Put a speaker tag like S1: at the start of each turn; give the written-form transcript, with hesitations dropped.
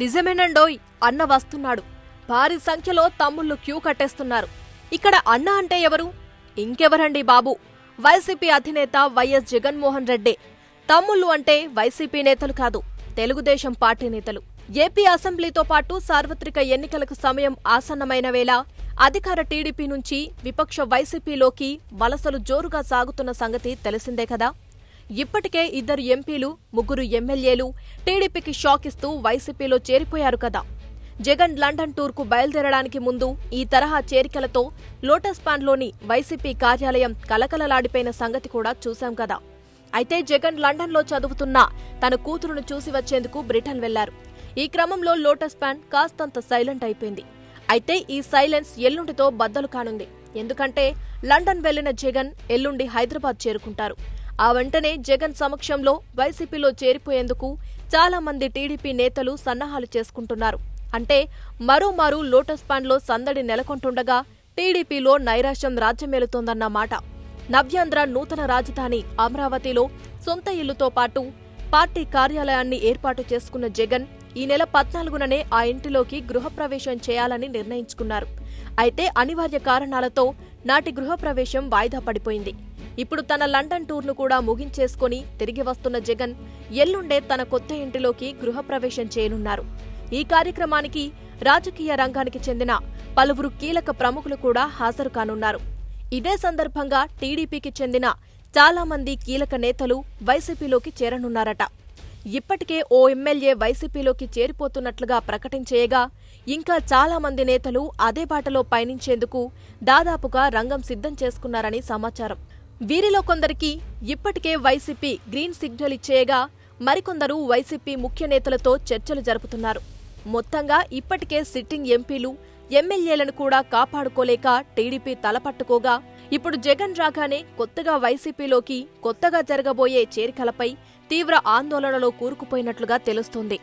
S1: నిజమేనండోయ్, అన్న వస్తున్నాడు. భారీ సంఖ్యలో తమ్ముళ్లు క్యూ కట్టేస్తున్నారు. ఇక్కడ అన్న అంటే ఎవరు? ఇంకెవరండి బాబు, వైసీపీ అధినేత వైఎస్ జగన్మోహన్ రెడ్డే. తమ్ముళ్లు అంటే వైసీపీ నేతలు కాదు, తెలుగుదేశం పార్టీ నేతలు. ఏపీ అసెంబ్లీతో పాటు సార్వత్రిక ఎన్నికలకు సమయం ఆసన్నమైన వేళ అధికార టీడీపీ నుంచి విపక్ష వైసీపీలోకి వలసలు జోరుగా సాగుతున్న సంగతి తెలిసిందే కదా. ఇప్పటికే 2 ఎంపీలు, 3 ఎమ్మెల్యేలు టీడీపీకి షాక్ ఇస్తూ వైసీపీలో చేరిపోయారు కదా. జగన్ లండన్ టూర్కు బయలుదేరడానికి ముందు ఈ తరహా చేరికలతో లోటస్ పాండ్లోని వైసీపీ కార్యాలయం కలకలలాడిపోయిన సంగతి కూడా చూశాం కదా. అయితే జగన్ లండన్లో చదువుతున్న తన కూతురును చూసి వచ్చేందుకు బ్రిటన్ వెళ్లారు. ఈ క్రమంలో లోటస్ పాండ్ కాస్తంత సైలెంట్ అయిపోయింది. అయితే ఈ సైలెన్స్ ఎల్లుండితో బద్దలు కానుంది. ఎందుకంటే లండన్ వెళ్లిన జగన్ ఎల్లుండి హైదరాబాద్ చేరుకుంటారు. ఆ వెంటనే జగన్ సమక్షంలో వైసీపీలో చేరిపోయేందుకు చాలా మంది టీడీపీ నేతలు సన్నాహాలు చేసుకుంటున్నారు. అంటే మరోమారు లోటస్ పాండ్లో సందడి నెలకొంటుండగా టీడీపీలో నైరాశ్యం రాజ్యమేలుతోందన్నమాట. నవ్యాంధ్ర నూతన రాజధాని అమరావతిలో సొంత ఇల్లుతో పాటు పార్టీ కార్యాలయాన్ని ఏర్పాటు చేసుకున్న జగన్ ఈ నెల 14నే ఆ ఇంటిలోకి గృహప్రవేశం చేయాలని నిర్ణయించుకున్నారు. అయితే అనివార్య కారణాలతో నాటి గృహప్రవేశం వాయిదా పడిపోయింది. ఇప్పుడు తన లండన్ టూర్ను కూడా ముగించేసుకుని తిరిగి వస్తున్న జగన్ ఎల్లుండే తన కొత్త ఇంటిలోకి గృహప్రవేశం చేయనున్నారు. ఈ కార్యక్రమానికి రాజకీయ రంగానికి చెందిన పలువురు కీలక ప్రముఖులు కూడా హాజరు కానున్నారు. ఇదే సందర్భంగా టీడీపీకి చెందిన చాలా మంది కీలక నేతలు వైసీపీలోకి చేరనున్నారట. ఇప్పటికే ఓ ఎమ్మెల్యే వైసీపీలోకి చేరిపోతున్నట్లుగా ప్రకటించేయగా ఇంకా చాలా మంది నేతలు అదే బాటలో పయనించేందుకు దాదాపుగా రంగం సిద్ధం చేసుకున్నారని సమాచారం. వీరిలో కొందరికి ఇప్పటికే వైసీపీ గ్రీన్ సిగ్నల్ ఇచ్చేయగా మరికొందరు వైసీపీ ముఖ్య నేతలతో చర్చలు జరుపుతున్నారు. మొత్తంగా ఇప్పటికే సిట్టింగ్ ఎంపీలు, ఎమ్మెల్యేలను కూడా కాపాడుకోలేక టీడీపీ తలపట్టుకోగా ఇప్పుడు జగన్ రాగానే కొత్తగా వైసీపీలోకి కొత్తగా జరగబోయే చేరికలపై తీవ్ర ఆందోళనలో కూరుకుపోయినట్లుగా తెలుస్తోంది.